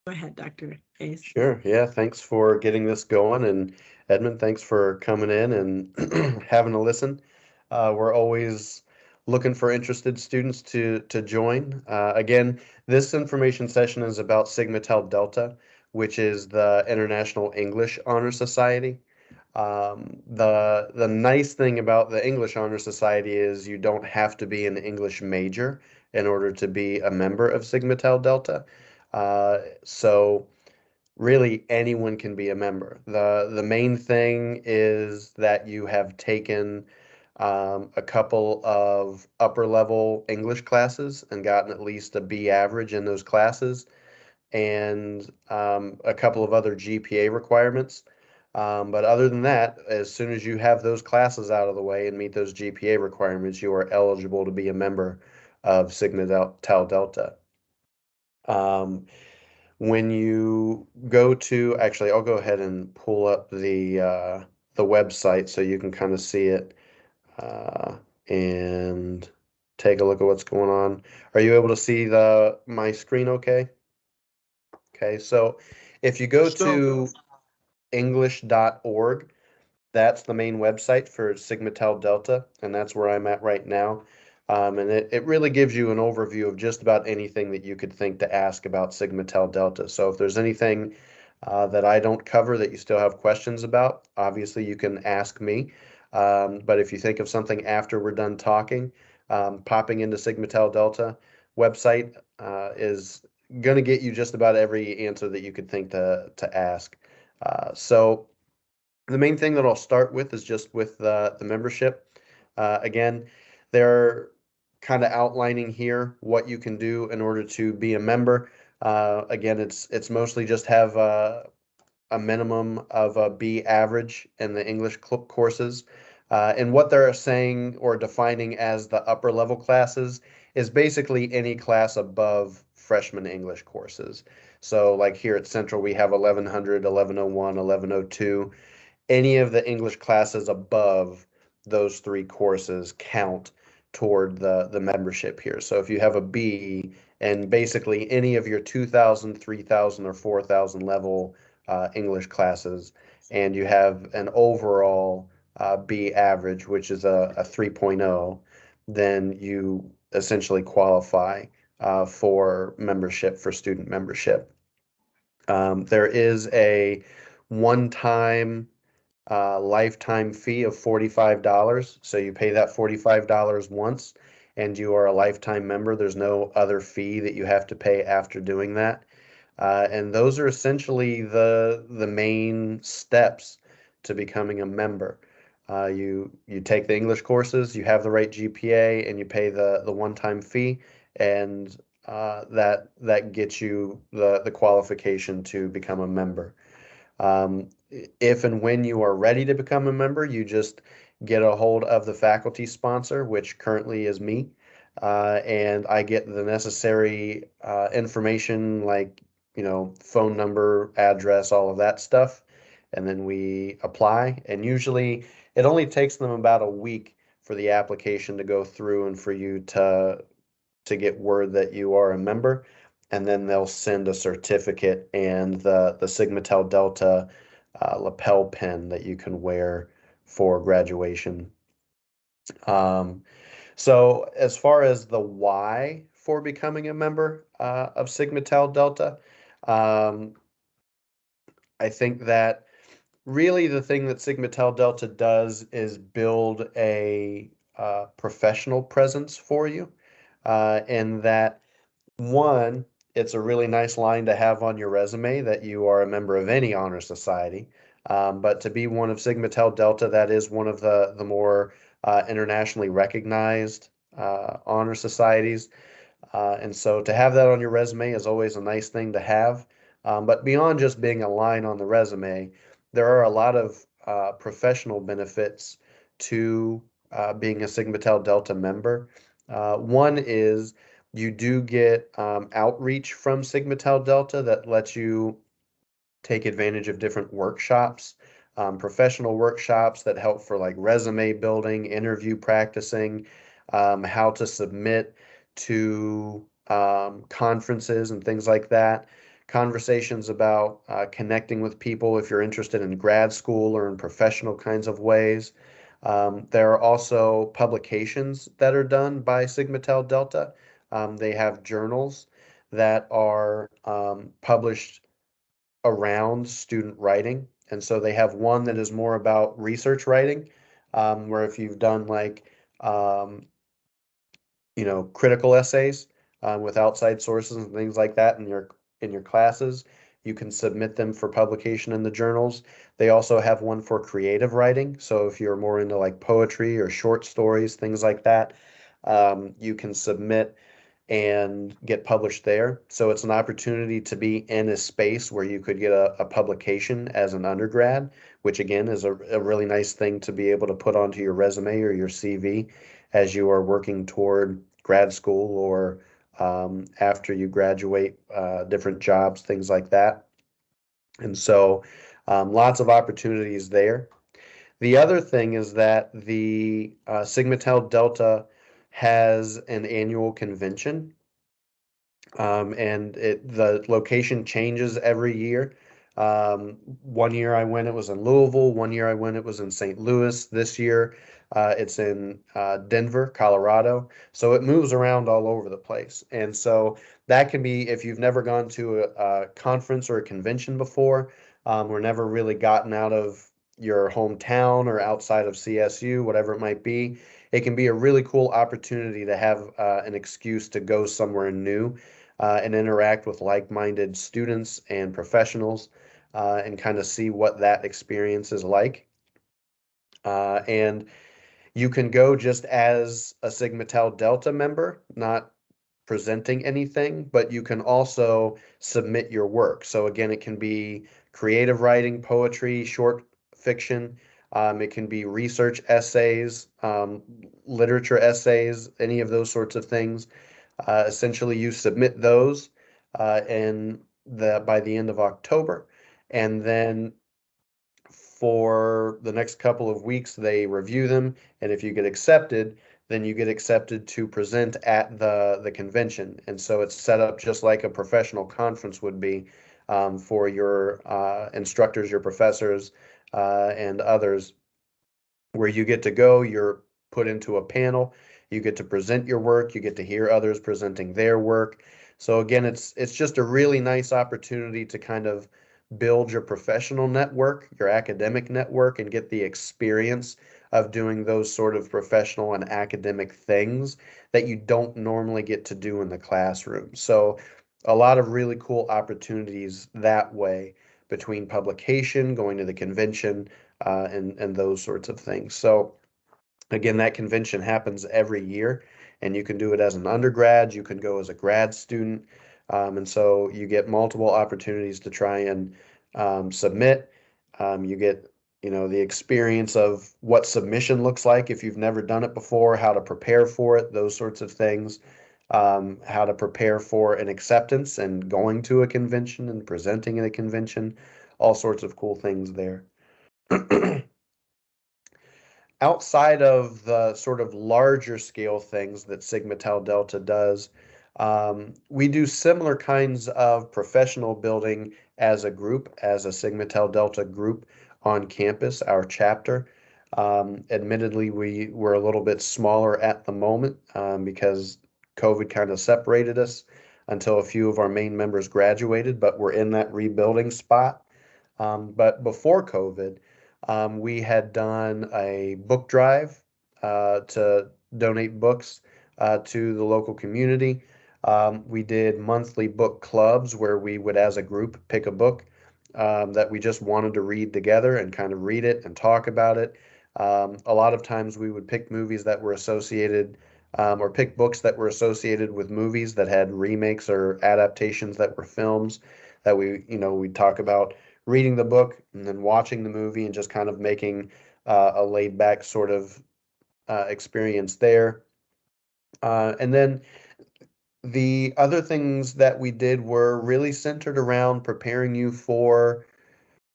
ahead, Dr. Hayes. Sure. Yeah. Thanks for getting this going. And Edmund, thanks for coming in and having a listen. We're always looking for interested students to join. Again, this information session is about Sigma Tau Delta, which is the International English Honor Society. The nice thing about the English Honor Society is you don't have to be an English major in order to be a member of Sigma Tau Delta. So really anyone can be a member. The main thing is that you have taken a couple of upper level English classes and gotten at least a B average in those classes, and a couple of other GPA requirements. But other than that, as soon as you have those classes out of the way and meet those GPA requirements, you are eligible to be a member of Tau Delta. When you go to, actually, I'll go ahead and pull up the website so you can kind of see it uh, and take a look at what's going on. Are you able to see the my screen okay? Okay, so if you go So, to english.org, that's the main website for Sigma Tau Delta, and that's where I'm at right now. And it really gives you an overview of just about anything that you could think to ask about Sigma Tau Delta. So if there's anything that I don't cover that you still have questions about, obviously you can ask me. But if you think of something after we're done talking, popping into Sigma Tau Delta website is going to get you just about every answer that you could think to ask. So the main thing that I'll start with is just with the membership. Again, they're kind of outlining here what you can do in order to be a member. Again, it's mostly just have a minimum of a B average in the English courses. And what they're saying or defining as the upper level classes is basically any class above freshman English courses. So like here at Central, we have 1100, 1101, 1102. Any of the English classes above those three courses count toward the membership here. So if you have a B and basically any of your 2000, 3000, or 4000 level English classes, and you have an overall B average, which is a 3.0, then you essentially qualify for membership, for student membership. There is a one-time lifetime fee of $45. So you pay that $45 once and you are a lifetime member. There's no other fee that you have to pay after doing that. And those are essentially the main steps to becoming a member. You take the English courses, you have the right GPA, and you pay the one-time fee, and that gets you the qualification to become a member. If and when you are ready to become a member, you just get a hold of the faculty sponsor, which currently is me, and I get the necessary information like, phone number, address, all of that stuff. And then we apply. And usually it only takes them about a week for the application to go through and for you to get word that you are a member. And then they'll send a certificate and the Sigma Tau Delta lapel pin that you can wear for graduation. Um, so as far as the why for becoming a member of Sigma Tau Delta, um, I think that really the thing that Sigma Tau Delta does is build a professional presence for you, and that one, it's a really nice line to have on your resume that you are a member of any honor society. But to be one of Sigma Tau Delta, that is one of the more internationally recognized honor societies. And so to have that on your resume is always a nice thing to have. But beyond just being a line on the resume, there are a lot of professional benefits to being a Sigma Tau Delta member. One is you do get outreach from Sigma Tau Delta that lets you take advantage of different workshops, professional workshops that help for like resume building, interview practicing, how to submit to conferences and things like that. conversations about connecting with people if you're interested in grad school or in professional kinds of ways. There are also publications that are done by Sigma Tau Delta. They have journals that are published around student writing. And so they have one that is more about research writing, where if you've done like, um, critical essays with outside sources and things like that in your classes, you can submit them for publication in the journals. They also have one for creative writing. So if you're more into like poetry or short stories, things like that, you can submit and get published there. So it's an opportunity to be in a space where you could get a publication as an undergrad, which again is a really nice thing to be able to put onto your resume or your CV as you are working toward grad school or after you graduate, different jobs, things like that. And so lots of opportunities there. The other thing is that the Sigma Tau Delta has an annual convention, and the location changes every year. One year I went, it was in Louisville. One year I went, it was in St. Louis. This year, it's in Denver, Colorado. So it moves around all over the place. And so that can be, if you've never gone to a conference or a convention before, or never really gotten out of your hometown or outside of CSU, whatever it might be, it can be a really cool opportunity to have an excuse to go somewhere new and interact with like-minded students and professionals and kind of see what that experience is like. And you can go just as a Sigma Tau Delta member, not presenting anything, but you can also submit your work. So again, it can be creative writing, poetry, short fiction. It can be research essays, literature essays, any of those sorts of things. Essentially, you submit those in the by the end of October, and then for the next couple of weeks, they review them, and if you get accepted, then you get accepted to present at the convention. And so it's set up just like a professional conference would be for your instructors, your professors, and others where you get to go, you're put into a panel, you get to present your work, you get to hear others presenting their work. So again, it's just a really nice opportunity to kind of build your professional network, your academic network, and get the experience of doing those sort of professional and academic things that you don't normally get to do in the classroom. So a lot of really cool opportunities that way between publication, going to the convention, and those sorts of things. So again, that convention happens every year, and you can do it as an undergrad, you can go as a grad student, and so you get multiple opportunities to try and submit. You get, the experience of what submission looks like if you've never done it before, how to prepare for it, those sorts of things. How to prepare for an acceptance and going to a convention and presenting at a convention, all sorts of cool things there. Outside of the sort of larger scale things that Sigma Tau Delta does, we do similar kinds of professional building as a group, as a Sigma Tau Delta group on campus, our chapter. Admittedly, we were a little bit smaller at the moment because COVID kind of separated us until a few of our main members graduated, but we're in that rebuilding spot. But before COVID, we had done a book drive to donate books to the local community. We did monthly book clubs where we would, as a group, pick a book that we just wanted to read together and kind of read it and talk about it. A lot of times we would pick movies that were associated or pick books that were associated with movies that had remakes or adaptations that were films that we'd talk about reading the book and then watching the movie and just kind of making a laid back sort of experience there. And then the other things that we did were really centered around preparing you for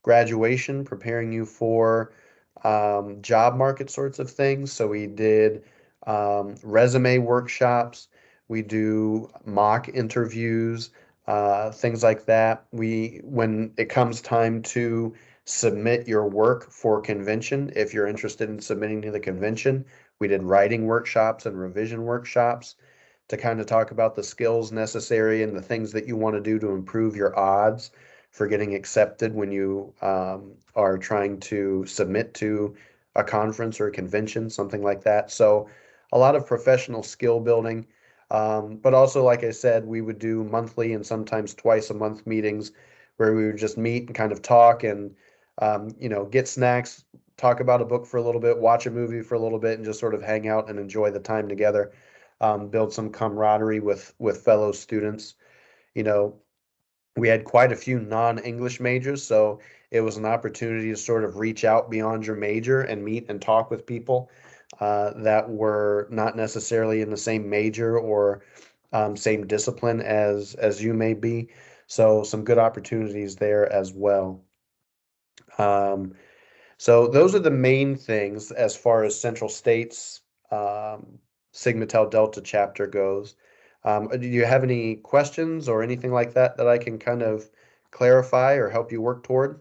graduation, preparing you for job market sorts of things. So we did resume workshops, we do mock interviews, things like that. When it comes time to submit your work for convention, if you're interested in submitting to the convention, we did writing workshops and revision workshops to kind of talk about the skills necessary and the things that you want to do to improve your odds for getting accepted when you are trying to submit to a conference or a convention, something like that. So, a lot of professional skill building. But also, like I said, we would do monthly and sometimes twice a month meetings where we would just meet and kind of talk and, get snacks, talk about a book for a little bit, watch a movie for a little bit, and just sort of hang out and enjoy the time together, build some camaraderie with fellow students. You know, we had quite a few non-English majors, so it was an opportunity to sort of reach out beyond your major and meet and talk with people that were not necessarily in the same major or same discipline as you may be. So some good opportunities there as well. Um, so those are the main things as far as Central State's Sigma Tau Delta chapter goes. Do you have any questions or anything like that that I can kind of clarify or help you work toward?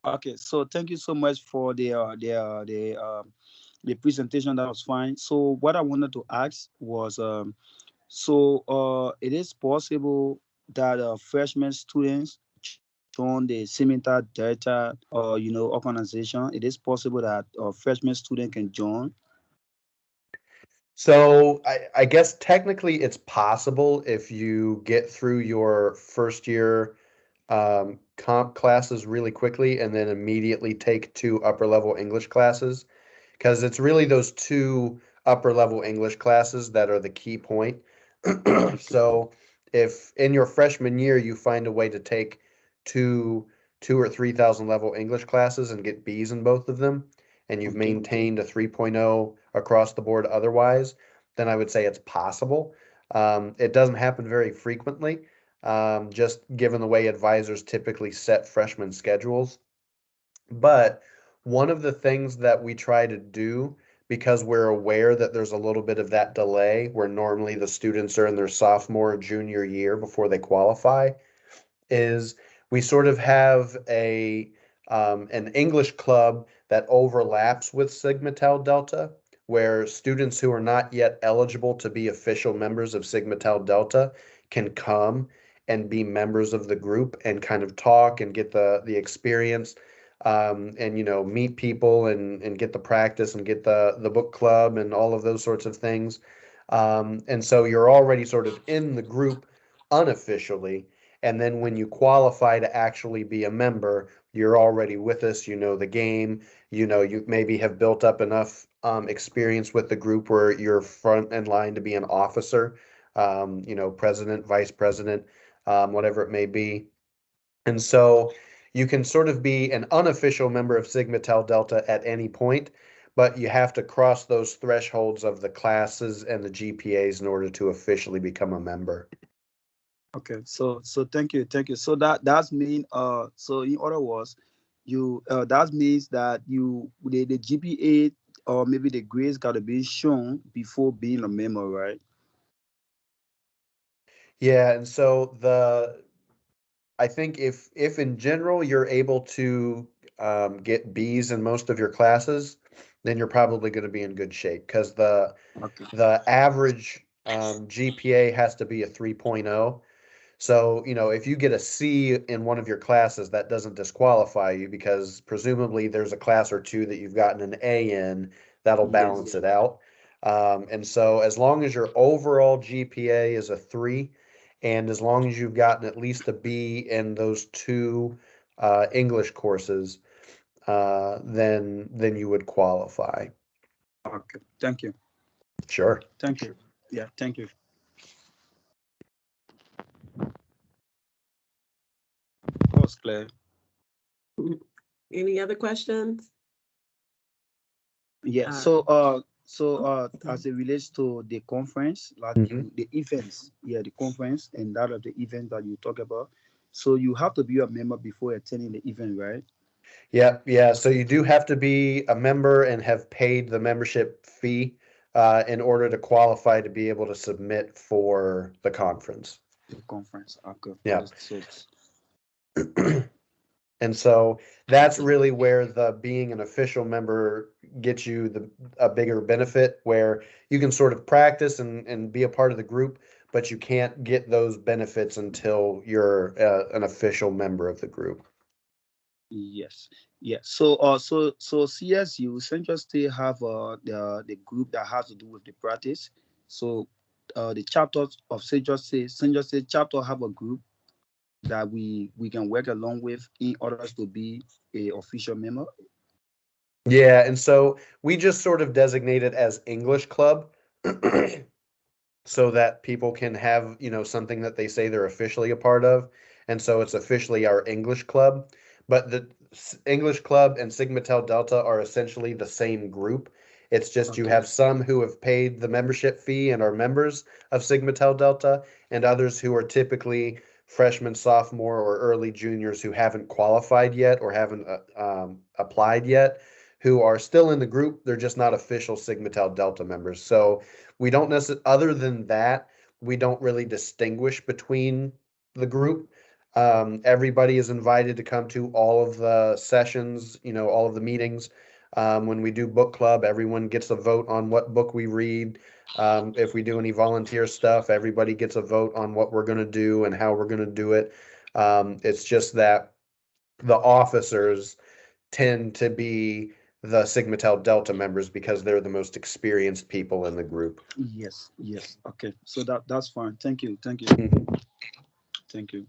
Okay, so thank you so much for the presentation. That was fine. So what I wanted to ask was, it is possible that freshman students join the Simita Delta, organization. It is possible that a freshman student can join. So I guess technically it's possible if you get through your first year comp classes really quickly and then immediately take two upper level English classes, because it's really those two upper level English classes that are the key point. So if in your freshman year you find a way to take two two or 3,000 level English classes and get B's in both of them, and you've Okay. maintained a 3.0 across the board otherwise, then I would say it's possible. It doesn't happen very frequently, just given the way advisors typically set freshman schedules. But one of the things that we try to do, because we're aware that there's a little bit of that delay where normally the students are in their sophomore or junior year before they qualify, is we sort of have an English club that overlaps with Sigma Tau Delta, where students who are not yet eligible to be official members of Sigma Tau Delta can come and be members of the group and kind of talk and get the experience, and meet people and get the practice and get the book club and all of those sorts of things. And so you're already sort of in the group unofficially, and then when you qualify to actually be a member, you're already with us, you know the game, you maybe have built up enough experience with the group where you're front in line to be an officer, president, vice president, whatever it may be. And so you can sort of be an unofficial member of Sigma Tau Delta at any point, but you have to cross those thresholds of the classes and the GPAs in order to officially become a member. Okay, so thank you. So that's mean so in other words, you that means that the GPA or maybe the grades got to be shown before being a member, right? Yeah, and so I think if in general you're able to get B's in most of your classes, then you're probably going to be in good shape, because Okay. the average GPA has to be a 3.0. So, if you get a C in one of your classes, that doesn't disqualify you, because presumably there's a class or two that you've gotten an A in that'll Yes. balance it out. And so, as long as your overall GPA is a 3, and as long as you've gotten at least a B in those two English courses, then you would qualify. Okay. Thank you. Sure. Thank you. Yeah. Thank you. That was clear. Any other questions? Yeah. Uh, As it relates to the conference, like Mhm. the events, yeah, the conference and that of the event that you talk about. So you have to be a member before attending the event, right? Yeah, yeah. So you do have to be a member and have paid the membership fee in order to qualify to be able to submit for the conference. The conference. Okay. Yeah. Yes. So And so that's really where the being an official member gets you a bigger benefit, where you can sort of practice and be a part of the group, but you can't get those benefits until you're an official member of the group. yes, yes. So so CSU Central State have the group that has to do with the practice. So the chapters of Central State chapter have a group that we can work along with in order to be a official member. Yeah, and so we just sort of designate it as English Club. So that people can have, something that they say they're officially a part of. And so it's officially our English club. But the English club and Sigma Tau Delta are essentially the same group. It's just you Okay. have some who have paid the membership fee and are members of Sigma Tau Delta, and others who are typically freshmen, sophomore, or early juniors who haven't qualified yet or haven't applied yet, who are still in the group. They're just not official Sigma Tau Delta members. So we don't necessarily, other than that, we don't really distinguish between the group. Everybody is invited to come to all of the sessions, all of the meetings. When we do book club, everyone gets a vote on what book we read. If we do any volunteer stuff, everybody gets a vote on what we're going to do and how we're going to do it. It's just that the officers tend to be the Sigma Tau Delta members because they're the most experienced people in the group. Yes, yes. Okay. So that's fine. Thank you. Thank you. Mhm. Thank you.